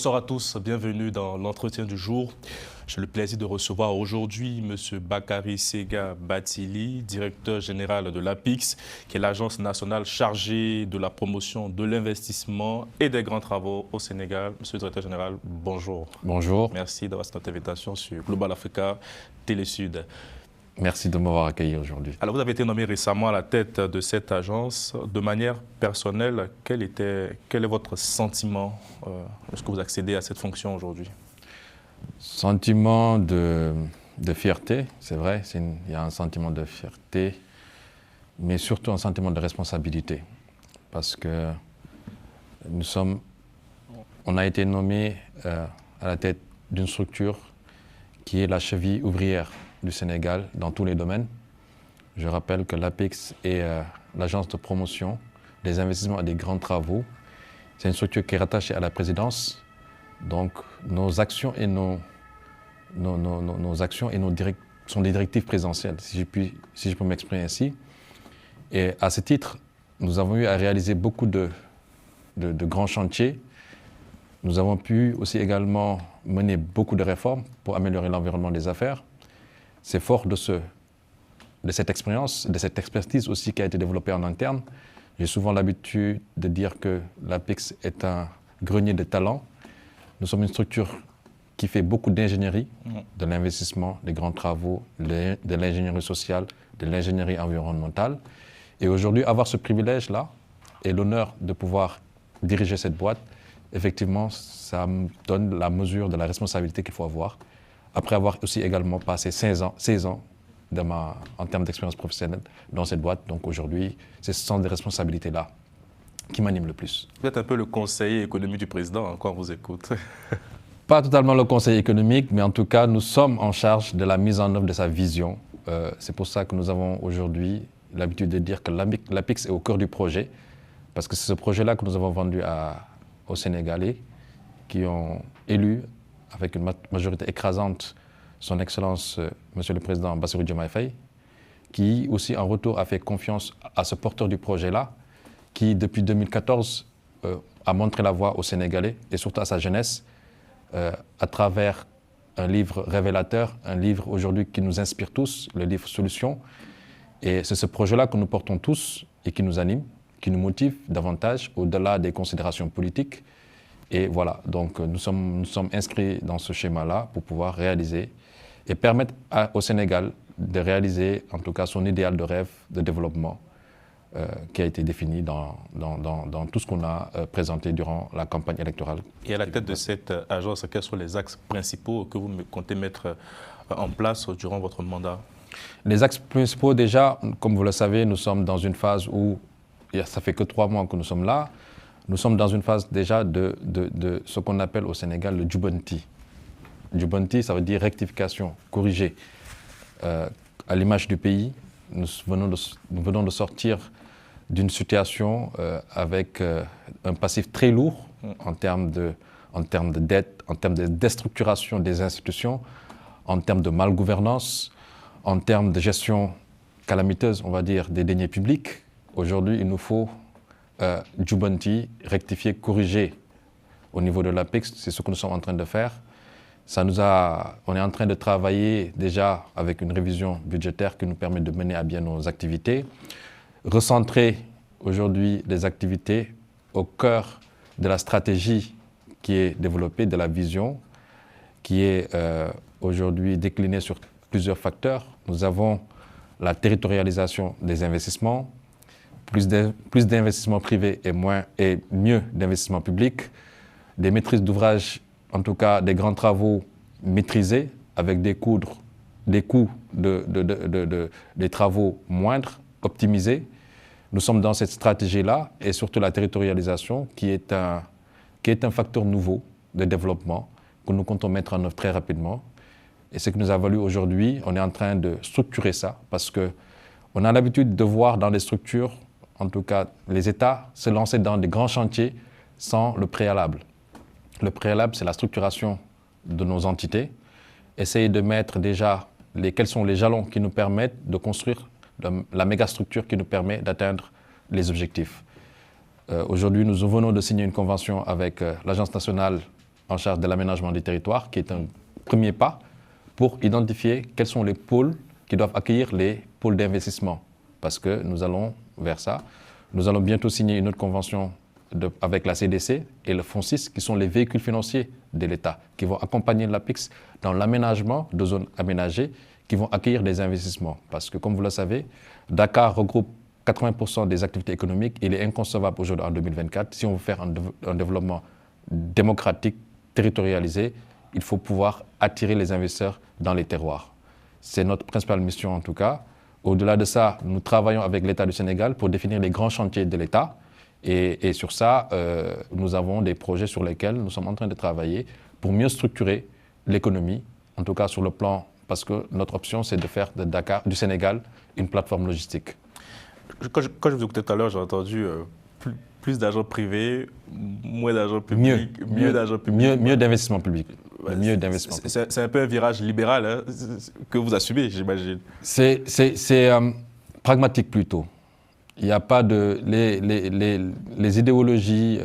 Bonsoir à tous, bienvenue dans l'entretien du jour. J'ai le plaisir de recevoir aujourd'hui M. Bakary Sega Bathily, directeur général de l'APIX, qui est l'agence nationale chargée de la promotion de l'investissement et des grands travaux au Sénégal. Monsieur le directeur général, bonjour. Bonjour. Merci d'avoir cette invitation sur Global Africa Télé-Sud. Merci de m'avoir accueilli aujourd'hui. Alors, vous avez été nommé récemment à la tête de cette agence. De manière personnelle, quel est votre sentiment lorsque vous accédez à cette fonction aujourd'hui? Sentiment de fierté, c'est vrai, il y a un sentiment de fierté, mais surtout un sentiment de responsabilité. Parce que on a été nommé à la tête d'une structure qui est la cheville ouvrière du Sénégal dans tous les domaines. Je rappelle que l'APIX est l'agence de promotion des investissements et des grands travaux. C'est une structure qui est rattachée à la présidence. Donc nos actions et nos sont des directives présidentielles, si je peux m'exprimer ainsi. Et à ce titre, nous avons eu à réaliser beaucoup de grands chantiers. Nous avons pu aussi également mener beaucoup de réformes pour améliorer l'environnement des affaires. C'est fort de cette expérience, de cette expertise aussi qui a été développée en interne. J'ai souvent l'habitude de dire que l'APIX est un grenier de talents. Nous sommes une structure qui fait beaucoup d'ingénierie, de l'investissement, des grands travaux, de l'ingénierie sociale, de l'ingénierie environnementale. Et aujourd'hui, avoir ce privilège-là et l'honneur de pouvoir diriger cette boîte, effectivement, ça me donne la mesure de la responsabilité qu'il faut avoir. Après avoir aussi également passé 16 ans en termes d'expérience professionnelle dans cette boîte. Donc aujourd'hui, c'est ce sens de responsabilité-là qui m'anime le plus. Vous êtes un peu le conseiller économique du président quand on vous écoute. Pas totalement le conseiller économique, mais en tout cas, nous sommes en charge de la mise en œuvre de sa vision. C'est pour ça que nous avons aujourd'hui l'habitude de dire que l'APIX est au cœur du projet, parce que c'est ce projet-là que nous avons vendu aux Sénégalais, qui ont élu avec une majorité écrasante son Excellence, Monsieur le Président Bassirou Diomaye Faye, qui aussi en retour a fait confiance à ce porteur du projet-là, qui depuis 2014 a montré la voie aux Sénégalais et surtout à sa jeunesse, à travers un livre révélateur, un livre aujourd'hui qui nous inspire tous, le livre Solutions. Et c'est ce projet-là que nous portons tous et qui nous anime, qui nous motive davantage au-delà des considérations politiques. Et voilà, donc nous sommes inscrits dans ce schéma-là pour pouvoir réaliser et permettre au Sénégal de réaliser en tout cas son idéal de rêve de développement qui a été défini dans tout ce qu'on a présenté durant la campagne électorale. Et à la tête de cette agence, quels sont les axes principaux que vous comptez mettre en place durant votre mandat? Les axes principaux, déjà, comme vous le savez, nous sommes dans une phase où, ça fait que 3 mois que nous sommes là, nous sommes dans une phase déjà de ce qu'on appelle au Sénégal le Djubanti. Djubanti, ça veut dire rectification, corriger. À l'image du pays, nous venons de sortir d'une situation avec un passif très lourd en termes de dette, en termes de déstructuration des institutions, en termes de malgouvernance, en termes de gestion calamiteuse, on va dire, des deniers publics. Aujourd'hui, il nous faut Djubanti, rectifier, corriger au niveau de l'APIX, c'est ce que nous sommes en train de faire. On est en train de travailler déjà avec une révision budgétaire qui nous permet de mener à bien nos activités. Recentrer aujourd'hui les activités au cœur de la stratégie qui est développée, de la vision, qui est aujourd'hui déclinée sur plusieurs facteurs. Nous avons la territorialisation des investissements, plus d'investissements privés et mieux d'investissements publics, des maîtrises d'ouvrage, en tout cas des grands travaux maîtrisés avec des coûts des travaux moindres, optimisés. Nous sommes dans cette stratégie-là et surtout la territorialisation qui est un facteur nouveau de développement que nous comptons mettre en œuvre très rapidement. Et ce qui nous a valu aujourd'hui, on est en train de structurer ça parce qu'on a l'habitude de voir dans les structures, en tout cas les États, se lancer dans des grands chantiers sans le préalable. Le préalable, c'est la structuration de nos entités. Essayer de mettre déjà quels sont les jalons qui nous permettent de construire la mégastructure qui nous permet d'atteindre les objectifs. Aujourd'hui, nous venons de signer une convention avec l'Agence nationale en charge de l'aménagement des territoires, qui est un premier pas pour identifier quels sont les pôles qui doivent accueillir les pôles d'investissement. Parce que nous allons vers ça. Nous allons bientôt signer une autre convention avec la CDC et le FONSIS, qui sont les véhicules financiers de l'État, qui vont accompagner l'APIX dans l'aménagement de zones aménagées, qui vont accueillir des investissements. Parce que, comme vous le savez, Dakar regroupe 80% des activités économiques. Il est inconcevable aujourd'hui en 2024. Si on veut faire un développement démocratique, territorialisé, il faut pouvoir attirer les investisseurs dans les terroirs. C'est notre principale mission en tout cas. Au-delà de ça, nous travaillons avec l'État du Sénégal pour définir les grands chantiers de l'État. Et sur ça, nous avons des projets sur lesquels nous sommes en train de travailler pour mieux structurer l'économie, en tout cas sur le plan, parce que notre option, c'est de faire de Dakar, du Sénégal, une plateforme logistique. Quand je vous écoutais tout à l'heure, j'ai entendu plus d'argent privé, moins d'argent public, mieux d'argent public. Mieux d'investissement public. Ouais, c'est un peu un virage libéral hein, que vous assumez, j'imagine. C'est pragmatique plutôt. Il n'y a pas de... Les idéologies,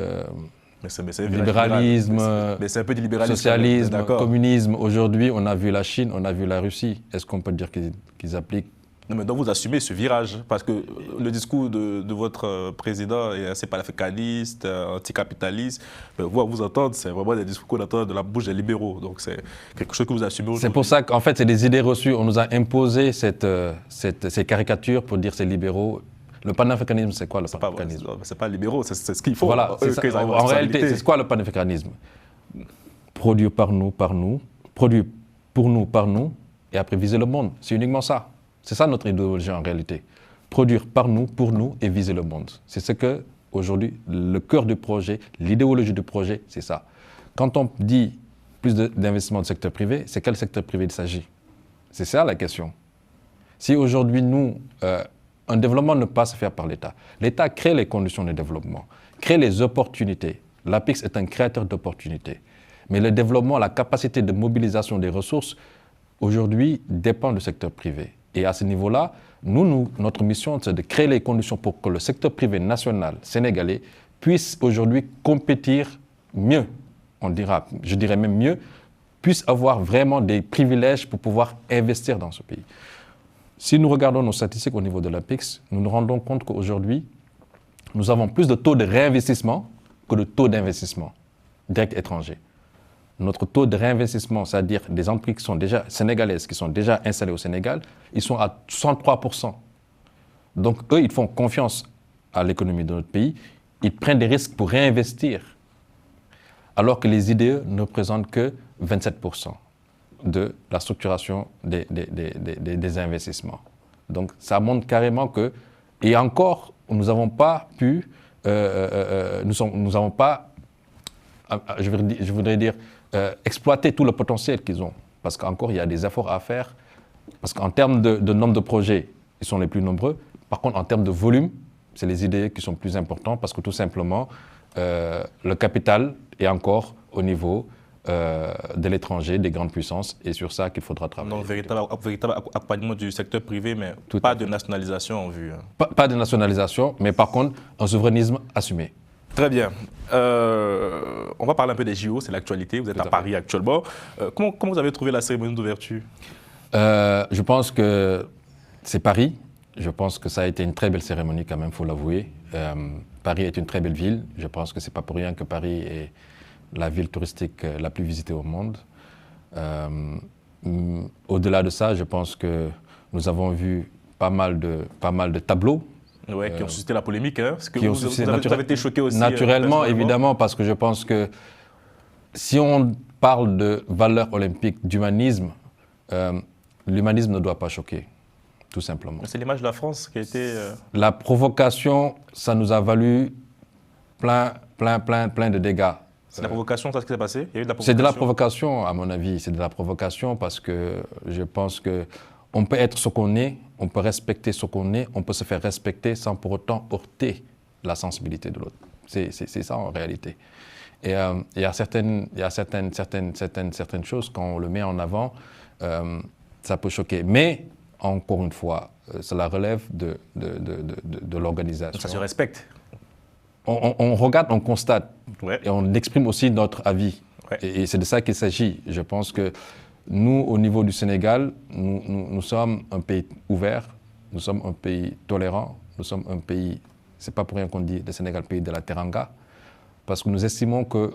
libéralisme, mais c'est un peu du libéralisme, socialisme, communisme. Aujourd'hui, on a vu la Chine, on a vu la Russie. Est-ce qu'on peut dire qu'ils appliquent? Non, mais donc vous assumez ce virage, parce que le discours de votre président est assez panafricaniste, anticapitaliste. Vous entendre, c'est vraiment des discours qu'on entend de la bouche des libéraux. Donc c'est quelque chose que vous assumez aujourd'hui. C'est pour ça qu'en fait, c'est des idées reçues. On nous a imposé ces caricatures pour dire c'est libéraux. Le panafricanisme, c'est quoi le panafricanisme? C'est pas libéraux, c'est ce qu'il faut. Voilà, en réalité, c'est quoi le panafricanisme? Produire par nous, produire pour nous, par nous, et après viser le monde. C'est uniquement ça. C'est ça notre idéologie en réalité. Produire par nous, pour nous et viser le monde. C'est ce que, aujourd'hui, le cœur du projet, l'idéologie du projet, c'est ça. Quand on dit plus d'investissement du secteur privé, c'est quel secteur privé il s'agit? C'est ça la question. Si aujourd'hui, nous, un développement ne peut pas se faire par l'État. L'État crée les conditions de développement, crée les opportunités. L'APIX est un créateur d'opportunités. Mais le développement, la capacité de mobilisation des ressources, aujourd'hui, dépend du secteur privé. Et à ce niveau-là, notre mission, c'est de créer les conditions pour que le secteur privé national, sénégalais, puisse aujourd'hui compétir mieux, je dirais même mieux, puisse avoir vraiment des privilèges pour pouvoir investir dans ce pays. Si nous regardons nos statistiques au niveau de l'APIX, nous nous rendons compte qu'aujourd'hui, nous avons plus de taux de réinvestissement que de taux d'investissement direct étranger. Notre taux de réinvestissement, c'est-à-dire des entreprises qui sont déjà sénégalaises, qui sont déjà installées au Sénégal, ils sont à 63%. Donc eux, ils font confiance à l'économie de notre pays, ils prennent des risques pour réinvestir, alors que les IDE ne représentent que 27% de la structuration des investissements. Donc ça montre carrément que, et encore, nous n'avons pas pu, nous n'avons pas, je voudrais dire, exploiter tout le potentiel qu'ils ont. Parce qu'encore, il y a des efforts à faire. Parce qu'en termes de nombre de projets, ils sont les plus nombreux. Par contre, en termes de volume, c'est les idées qui sont plus importantes parce que tout simplement, le capital est encore au niveau de l'étranger, des grandes puissances, et sur ça qu'il faudra travailler. Donc, véritable accompagnement du secteur privé, mais pas de nationalisation en vue. Pas de nationalisation, mais par contre, un souverainisme assumé. Très bien. On va parler un peu des JO, c'est l'actualité. Vous êtes à Paris actuellement. Comment vous avez trouvé la cérémonie d'ouverture? Je pense que c'est Paris. Je pense que ça a été une très belle cérémonie quand même, il faut l'avouer. Paris est une très belle ville. Je pense que ce n'est pas pour rien que Paris est la ville touristique la plus visitée au monde. Au-delà de ça, je pense que nous avons vu pas mal de tableaux. Oui, qui ont suscité la polémique. Hein, parce que vous avez été choqué aussi. Naturellement, évidemment, parce que je pense que si on parle de valeurs olympiques, d'humanisme, l'humanisme ne doit pas choquer, tout simplement. C'est l'image de la France qui a été... La provocation, ça nous a valu plein de dégâts. C'est de la provocation, c'est ce qui s'est passé? Il y a eu de la provocation. C'est de la provocation, à mon avis. C'est de la provocation parce que je pense qu'on peut être ce qu'on est, on peut respecter ce qu'on est, on peut se faire respecter sans pour autant heurter la sensibilité de l'autre. C'est ça en réalité. Et il y a certaines choses, quand on le met en avant, ça peut choquer. Mais, encore une fois, cela relève de l'organisation. Ça se respecte. On regarde, on constate, ouais. Et on exprime aussi notre avis. Ouais. Et c'est de ça qu'il s'agit. Je pense que nous, au niveau du Sénégal, nous sommes un pays ouvert, nous sommes un pays tolérant, nous sommes un pays, c'est pas pour rien qu'on dit le Sénégal, pays de la Teranga, parce que nous estimons que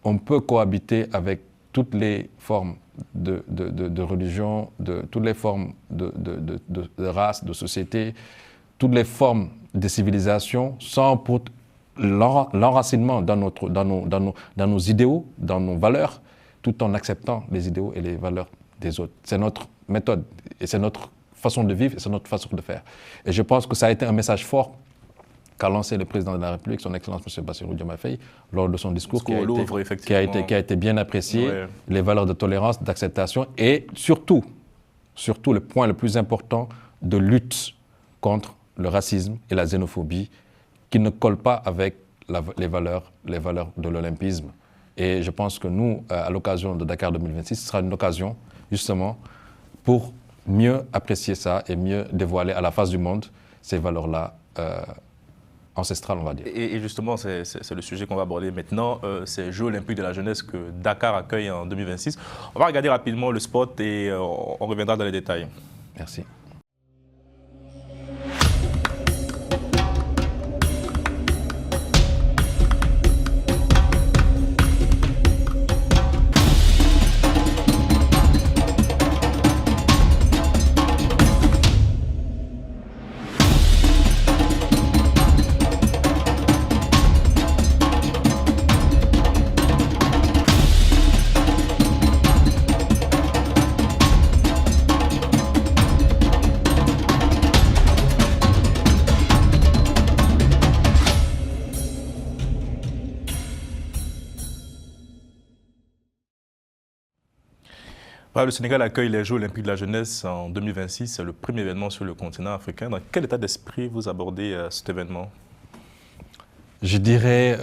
on peut cohabiter avec toutes les formes de religion, toutes les formes de race, de société, toutes les formes de civilisation, sans pour l'enracinement dans nos idéaux, dans nos valeurs, tout en acceptant les idéaux et les valeurs des autres. C'est notre méthode, et c'est notre façon de vivre, et c'est notre façon de faire. Et je pense que ça a été un message fort qu'a lancé le président de la République, son Excellence M. Bassirou Diomaye Faye, lors de son discours qui a été bien apprécié, ouais. Les valeurs de tolérance, d'acceptation et surtout le point le plus important de lutte contre le racisme et la xénophobie qui ne collent pas avec les valeurs de l'olympisme. Et je pense que nous, à l'occasion de Dakar 2026, ce sera une occasion justement pour mieux apprécier ça et mieux dévoiler à la face du monde ces valeurs-là ancestrales, on va dire. Et justement, c'est le sujet qu'on va aborder maintenant, ces Jeux olympiques de la jeunesse que Dakar accueille en 2026. On va regarder rapidement le spot et on reviendra dans les détails. Merci. Le Sénégal accueille les Jeux olympiques de la jeunesse en 2026. C'est le premier événement sur le continent africain. Dans quel état d'esprit vous abordez cet événement? Je dirais,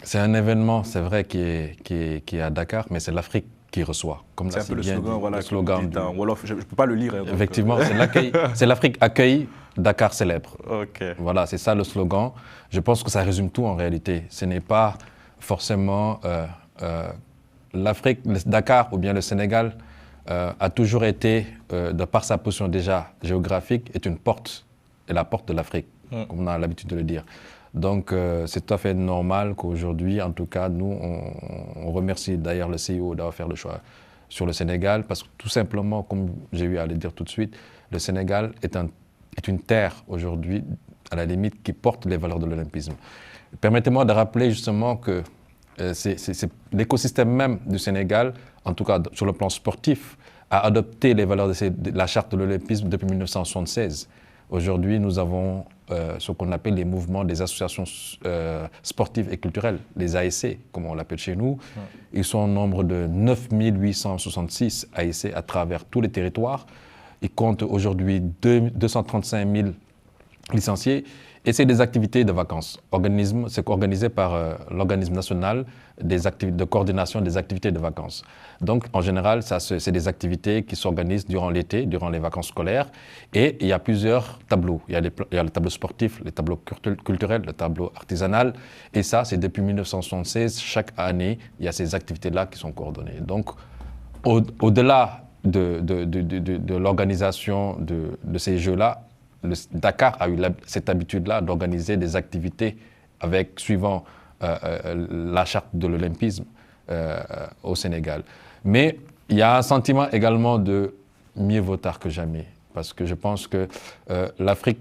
c'est un événement, c'est vrai, qui est à Dakar, mais c'est l'Afrique qui reçoit. C'est un peu le slogan, voilà, le slogan Wolof, je ne peux pas le lire. Hein, effectivement, c'est l'Afrique accueille, Dakar célèbre. Okay. Voilà, c'est ça le slogan. Je pense que ça résume tout en réalité. Ce n'est pas forcément... L'Afrique, le Dakar ou bien le Sénégal a toujours été, de par sa position déjà géographique, est une porte, est la porte de l'Afrique, comme on a l'habitude de le dire. Donc c'est tout à fait normal qu'aujourd'hui, en tout cas, nous, on remercie d'ailleurs le CIO d'avoir fait le choix sur le Sénégal, parce que tout simplement, comme j'ai eu à le dire tout de suite, le Sénégal est une terre aujourd'hui, à la limite, qui porte les valeurs de l'olympisme. Permettez-moi de rappeler justement que c'est l'écosystème même du Sénégal, en tout cas sur le plan sportif, a adopté les valeurs de la charte de l'olympisme depuis 1976. Aujourd'hui, nous avons ce qu'on appelle les mouvements des associations sportives et culturelles, les ASC, comme on l'appelle chez nous. Ils sont au nombre de 9 866 ASC à travers tous les territoires. Ils comptent aujourd'hui 235 000 licenciés. Et c'est des activités de vacances. C'est organisé par l'organisme national de coordination des activités de vacances. Donc, en général, c'est des activités qui s'organisent durant l'été, durant les vacances scolaires. Et il y a plusieurs tableaux. Il y a le tableau sportif, le tableau culturel, le tableau artisanal. Et ça, c'est depuis 1976. Chaque année, il y a ces activités-là qui sont coordonnées. Donc, au-delà de l'organisation de ces jeux-là, Dakar a eu cette habitude-là d'organiser des activités suivant la charte de l'olympisme au Sénégal. Mais il y a un sentiment également de mieux vaut tard que jamais, parce que je pense que l'Afrique,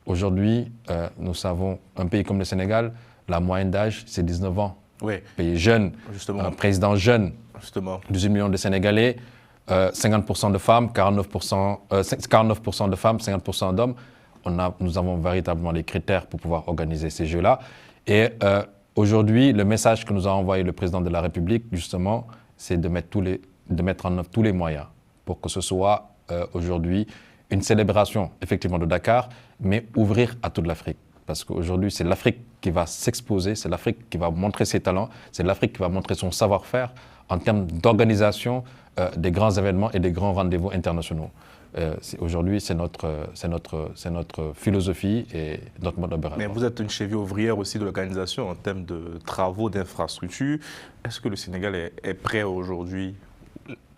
aujourd'hui, nous savons, un pays comme le Sénégal, la moyenne d'âge, c'est 19 ans. Oui. Pays jeune, un président jeune, justement. 18 millions de Sénégalais, 50% de femmes, 49% de femmes, 50% d'hommes. Nous avons véritablement les critères pour pouvoir organiser ces Jeux-là. Et aujourd'hui, le message que nous a envoyé le président de la République, justement, c'est de mettre en œuvre tous les moyens pour que ce soit aujourd'hui une célébration, effectivement, de Dakar, mais ouvrir à toute l'Afrique. Parce qu'aujourd'hui, c'est l'Afrique qui va s'exposer, c'est l'Afrique qui va montrer ses talents, c'est l'Afrique qui va montrer son savoir-faire en termes d'organisation des grands événements et des grands rendez-vous internationaux. Aujourd'hui, c'est notre philosophie et notre mode opératoire. Mais vous êtes une cheville ouvrière aussi de l'organisation en termes de travaux, d'infrastructures. Est-ce que le Sénégal est prêt aujourd'hui?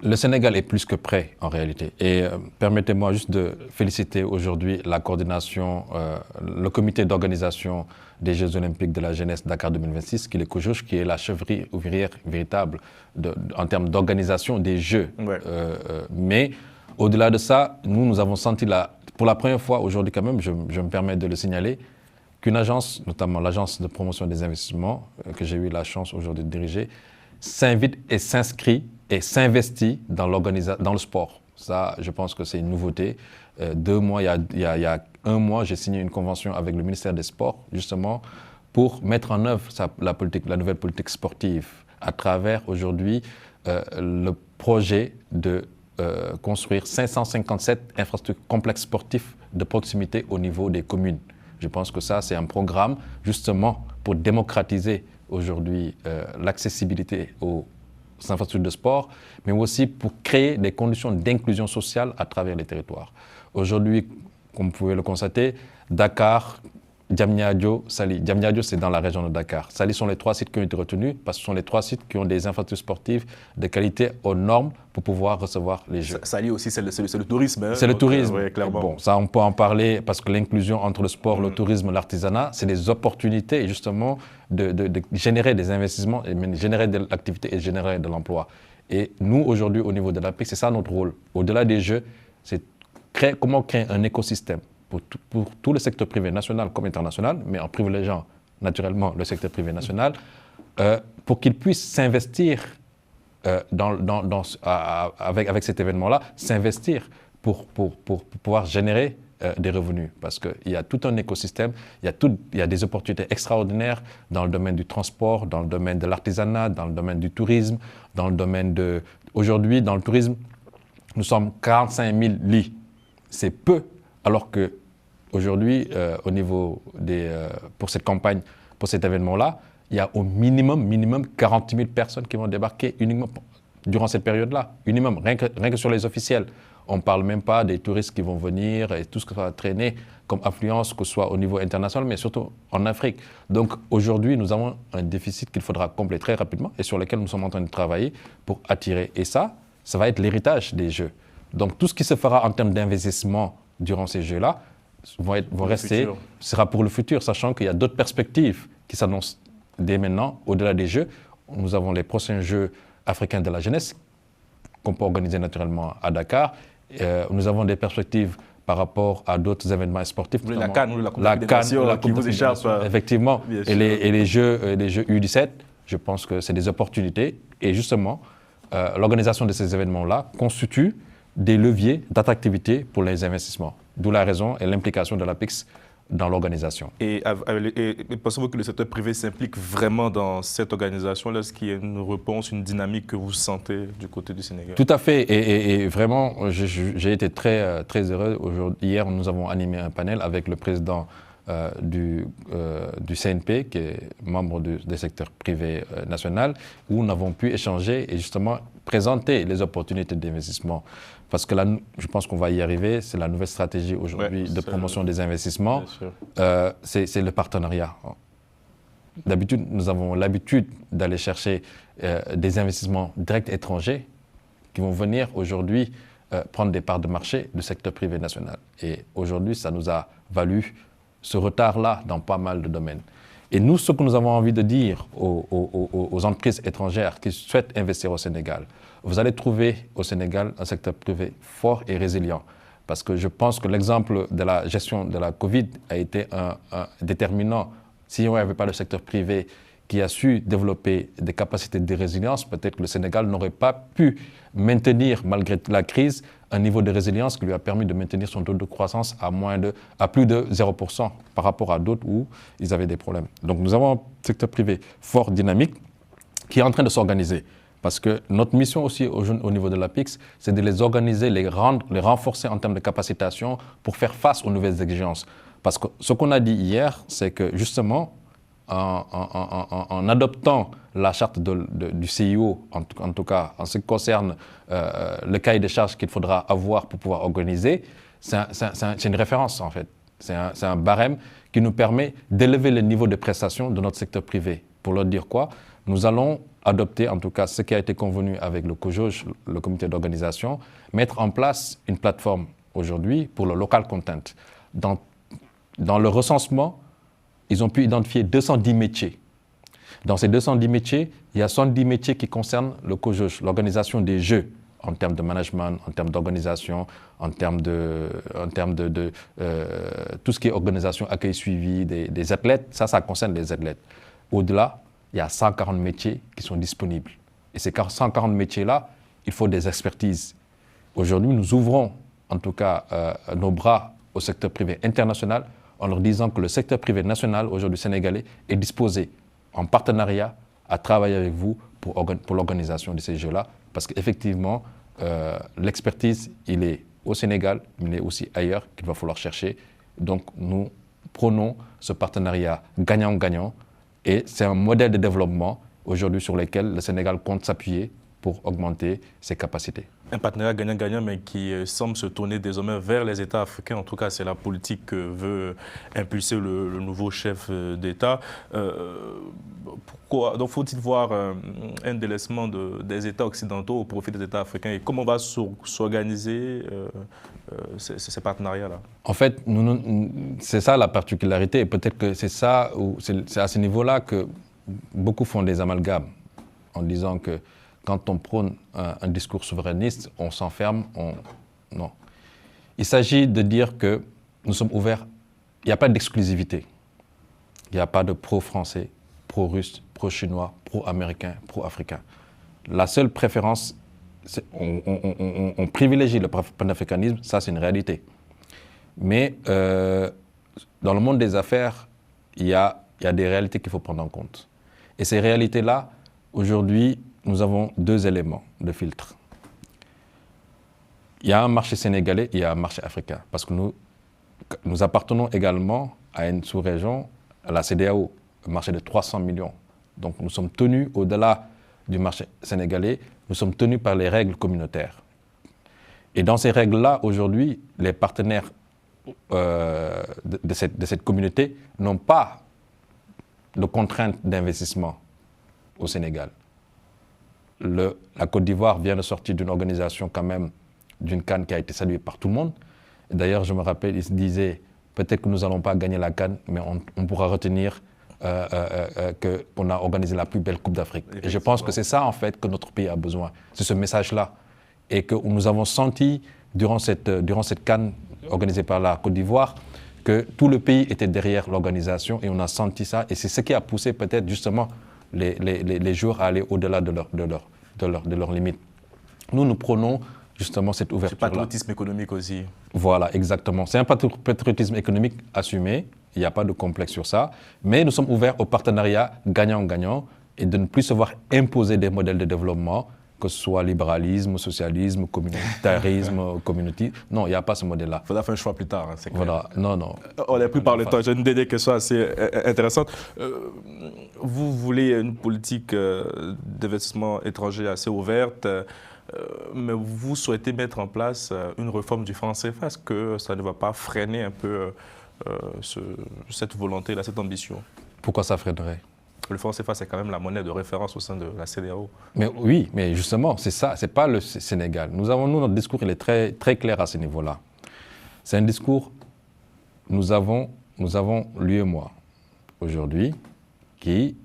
Le Sénégal est plus que prêt en réalité. Et permettez-moi juste de féliciter aujourd'hui la coordination, le comité d'organisation des Jeux Olympiques de la jeunesse Dakar 2026, qui est le COJOJ, qui est la cheville ouvrière véritable en termes d'organisation des Jeux. Ouais. Mais au-delà de ça, nous avons senti pour la première fois aujourd'hui quand même, je me permets de le signaler, qu'une agence, notamment l'agence de promotion des investissements, que j'ai eu la chance aujourd'hui de diriger, s'invite et s'inscrit et s'investit dans le sport. Ça, je pense que c'est une nouveauté. Il y a 1 mois, j'ai signé une convention avec le ministère des Sports, justement, pour mettre en œuvre la nouvelle politique sportive à travers aujourd'hui le projet de construire 557 infrastructures complexes sportifs de proximité au niveau des communes. Je pense que ça, c'est un programme justement pour démocratiser aujourd'hui l'accessibilité aux infrastructures de sport, mais aussi pour créer des conditions d'inclusion sociale à travers les territoires. Aujourd'hui, comme vous pouvez le constater, Dakar, Diamniadio, Saly. Diamniadio, c'est dans la région de Dakar. Saly sont les 3 sites qui ont été retenus parce que ce sont les 3 sites qui ont des infrastructures sportives de qualité aux normes pour pouvoir recevoir les Jeux. Saly aussi, c'est le tourisme. Hein, c'est le tourisme. Oui, clairement. Bon, ça, on peut en parler parce que l'inclusion entre le sport, le tourisme, l'artisanat, c'est des opportunités justement de générer des investissements, et générer de l'activité et générer de l'emploi. Et nous, aujourd'hui, au niveau de l'APIC, c'est ça notre rôle. Au-delà des Jeux, c'est comment créer un écosystème pour tout le secteur privé national comme international, mais en privilégiant naturellement le secteur privé national, pour qu'il puisse s'investir avec cet événement-là, s'investir pour pouvoir générer des revenus. Parce qu'il y a tout un écosystème, il y a des opportunités extraordinaires dans le domaine du transport, dans le domaine de l'artisanat, dans le domaine du tourisme, dans le domaine de... Aujourd'hui, dans le tourisme, nous sommes 45 000 lits. C'est peu. Alors qu'aujourd'hui, au niveau pour cette campagne, pour cet événement-là, il y a au minimum 40 000 personnes qui vont débarquer uniquement durant cette période-là. Minimum, rien que sur les officiels. On ne parle même pas des touristes qui vont venir et tout ce que ça va traîner comme affluence, que ce soit au niveau international, mais surtout en Afrique. Donc aujourd'hui, nous avons un déficit qu'il faudra combler très rapidement et sur lequel nous sommes en train de travailler pour attirer. Et ça va être l'héritage des Jeux. Donc tout ce qui se fera en termes d'investissement durant ces Jeux-là sera pour le futur, sachant qu'il y a d'autres perspectives qui s'annoncent dès maintenant, au-delà des Jeux. Nous avons les prochains Jeux africains de la jeunesse qu'on peut organiser naturellement à Dakar. Nous avons des perspectives par rapport à d'autres événements sportifs. La CAN, la CAN qui vous échappe. Effectivement. Et les Jeux U17, je pense que c'est des opportunités. Et justement, l'organisation de ces événements-là constitue des leviers d'attractivité pour les investissements. D'où la raison et l'implication de l'APIX dans l'organisation. Et pensez-vous que le secteur privé s'implique vraiment dans cette organisation lorsqu'il y a une réponse, une dynamique que vous sentez du côté du Sénégal? Tout à fait. Et vraiment, j'ai été très heureux. Hier, nous avons animé un panel avec le président du CNP, qui est membre des secteurs privés national, où nous avons pu échanger et justement présenter les opportunités d'investissement. Parce que là, je pense qu'on va y arriver, c'est la nouvelle stratégie aujourd'hui de promotion des investissements, c'est le partenariat. D'habitude, nous avons l'habitude d'aller chercher des investissements directs étrangers qui vont venir aujourd'hui prendre des parts de marché du secteur privé national. Et aujourd'hui, ça nous a valu ce retard-là dans pas mal de domaines. Et nous, ce que nous avons envie de dire aux entreprises étrangères qui souhaitent investir au Sénégal, vous allez trouver au Sénégal un secteur privé fort et résilient. Parce que je pense que l'exemple de la gestion de la Covid a été un déterminant. Si on n'avait pas le secteur privé qui a su développer des capacités de résilience, peut-être que le Sénégal n'aurait pas pu maintenir, malgré la crise, un niveau de résilience qui lui a permis de maintenir son taux de croissance à plus de 0% par rapport à d'autres où ils avaient des problèmes. Donc nous avons un secteur privé fort, dynamique, qui est en train de s'organiser. Parce que notre mission aussi au niveau de l'APIX, c'est de les organiser, les renforcer en termes de capacitation pour faire face aux nouvelles exigences. Parce que ce qu'on a dit hier, c'est que justement, en adoptant la charte du CIO, en tout cas en ce qui concerne le cahier des charges qu'il faudra avoir pour pouvoir organiser, c'est une référence en fait. C'est un barème qui nous permet d'élever le niveau de prestation de notre secteur privé. Pour leur dire quoi? Nous allons adopter, en tout cas ce qui a été convenu avec le COJOJ, le comité d'organisation, mettre en place une plateforme aujourd'hui pour le local content. Dans le recensement, ils ont pu identifier 210 métiers. Dans ces 210 métiers, il y a 70 métiers qui concernent le COJOJ, l'organisation des jeux, en termes de management, en termes d'organisation, en termes de tout ce qui est organisation, accueil suivi des athlètes, ça concerne les athlètes. Au-delà, il y a 140 métiers qui sont disponibles. Et ces 140 métiers-là, il faut des expertises. Aujourd'hui, nous ouvrons en tout cas nos bras au secteur privé international en leur disant que le secteur privé national, aujourd'hui sénégalais, est disposé en partenariat à travailler avec vous pour l'organisation de ces Jeux-là. Parce qu'effectivement, l'expertise, il est au Sénégal, mais il est aussi ailleurs qu'il va falloir chercher. Donc nous prônons ce partenariat gagnant-gagnant et c'est un modèle de développement aujourd'hui sur lequel le Sénégal compte s'appuyer pour augmenter ses capacités. Un partenariat gagnant-gagnant, mais qui semble se tourner désormais vers les États africains. En tout cas, c'est la politique que veut impulser le nouveau chef d'État. Pourquoi? Donc, faut-il voir un délaissement des États occidentaux au profit des États africains? Et comment on va s'organiser ces partenariats-là? En fait, c'est ça la particularité. Et peut-être que c'est ça, c'est à ce niveau-là que beaucoup font des amalgames en disant que quand on prône un discours souverainiste, on s'enferme, non. Il s'agit de dire que nous sommes ouverts, il n'y a pas d'exclusivité. Il n'y a pas de pro-français, pro-russe, pro-chinois, pro-américain, pro-africain. La seule préférence, on privilégie le panafricanisme, ça c'est une réalité. Mais dans le monde des affaires, il y a des réalités qu'il faut prendre en compte. Et ces réalités-là, aujourd'hui, nous avons deux éléments de filtre. Il y a un marché sénégalais et il y a un marché africain. Parce que nous appartenons également à une sous-région, à la CEDEAO, un marché de 300 millions. Donc nous sommes tenus, au-delà du marché sénégalais, nous sommes tenus par les règles communautaires. Et dans ces règles-là, aujourd'hui, les partenaires de cette communauté n'ont pas de contraintes d'investissement au Sénégal. La Côte d'Ivoire vient de sortir d'une organisation quand même, d'une CAN qui a été saluée par tout le monde. D'ailleurs, je me rappelle, il se disait, peut-être que nous n'allons pas gagner la CAN, mais on pourra retenir qu'on a organisé la plus belle Coupe d'Afrique. Et je pense que c'est ça, en fait, que notre pays a besoin. C'est ce message-là. Et que nous avons senti, durant cette CAN organisée par la Côte d'Ivoire, que tout le pays était derrière l'organisation et on a senti ça. Et c'est ce qui a poussé peut-être justement les joueurs à aller au-delà de leurs limites. Nous prenons justement cette ouverture-là. C'est patriotisme économique aussi. Voilà, exactement. C'est un patriotisme économique assumé, il n'y a pas de complexe sur ça, mais nous sommes ouverts au partenariat gagnant-gagnant et de ne plus se voir imposer des modèles de développement, que ce soit libéralisme, socialisme, communautarisme, communauté. Non, il n'y a pas ce modèle-là. Il faudra faire un choix plus tard, hein, c'est clair. Voilà, non. On n'est plus par le temps. J'ai une dernière question assez intéressante. Vous voulez une politique d'investissement étranger assez ouverte, mais vous souhaitez mettre en place une réforme du franc CFA. Est-ce que ça ne va pas freiner un peu cette volonté-là, cette ambition? Pourquoi ça freinerait? Le franc CFA, c'est quand même la monnaie de référence au sein de la CEDEAO. Mais oui, mais justement, c'est ça, c'est pas le Sénégal. Notre discours, il est très, très clair à ce niveau-là. C'est un discours, nous avons, lui et moi, aujourd'hui, qui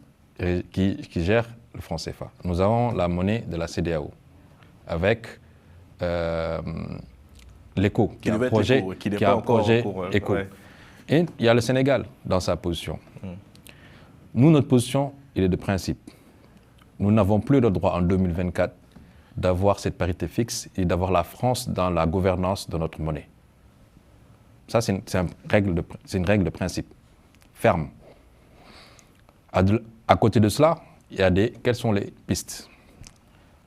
gère le franc CFA. Nous avons la monnaie de la CEDEAO, avec l'ECO, qui est un projet ECO. Ouais. Et il y a le Sénégal dans sa position. Nous, notre position, il est de principe. Nous n'avons plus le droit en 2024 d'avoir cette parité fixe et d'avoir la France dans la gouvernance de notre monnaie. Ça, c'est une règle de principe, ferme. À côté de cela, il y a quelles sont les pistes?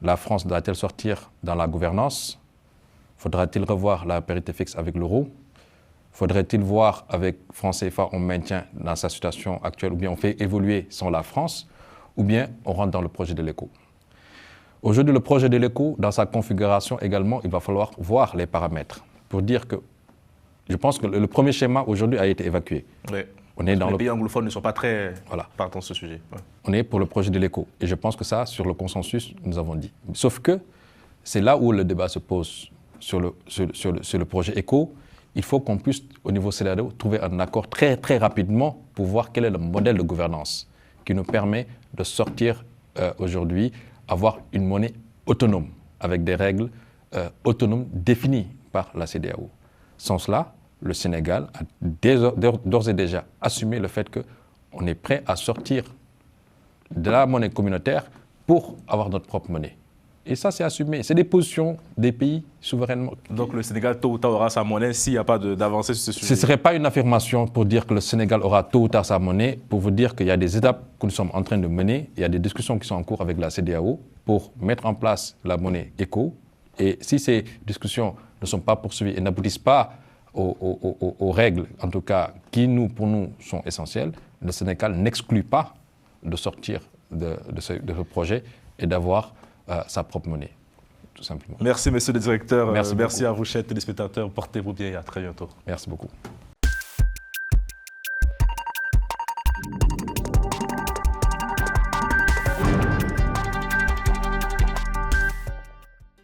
La France doit-elle sortir dans la gouvernance? Faudra-t-il revoir la parité fixe avec l'euro? Faudrait-il voir avec franc CFA, on maintient dans sa situation actuelle, ou bien on fait évoluer sans la France, ou bien on rentre dans le projet de l'éco. Aujourd'hui, le projet de l'éco, dans sa configuration également, il va falloir voir les paramètres pour dire que je pense que le premier schéma aujourd'hui a été évacué. Oui. On est dans les pays anglophones ne sont pas très partants de ce sujet. Ouais. On est pour le projet de l'éco. Et je pense que ça, sur le consensus, nous avons dit. Sauf que c'est là où le débat se pose sur le projet éco. Il faut qu'on puisse, au niveau CEDEAO, trouver un accord très, très rapidement pour voir quel est le modèle de gouvernance qui nous permet de sortir aujourd'hui, avoir une monnaie autonome, avec des règles autonomes définies par la CEDEAO. Sans cela, le Sénégal a d'ores et déjà assumé le fait qu'on est prêt à sortir de la monnaie communautaire pour avoir notre propre monnaie. Et ça, c'est assumé. C'est des positions des pays souverainement. Donc le Sénégal, tôt ou tard, aura sa monnaie s'il n'y a pas d'avancée sur ce sujet. Ce ne serait pas une affirmation pour dire que le Sénégal aura tôt ou tard sa monnaie, pour vous dire qu'il y a des étapes que nous sommes en train de mener. Il y a des discussions qui sont en cours avec la CEDEAO pour mettre en place la monnaie éco. Et si ces discussions ne sont pas poursuivies et n'aboutissent pas aux règles, en tout cas, qui pour nous sont essentielles, le Sénégal n'exclut pas de sortir de ce projet et d'avoir sa propre monnaie, tout simplement. Merci, monsieur le directeur. Merci à vous, chers téléspectateurs. Portez-vous bien et à très bientôt. Merci beaucoup.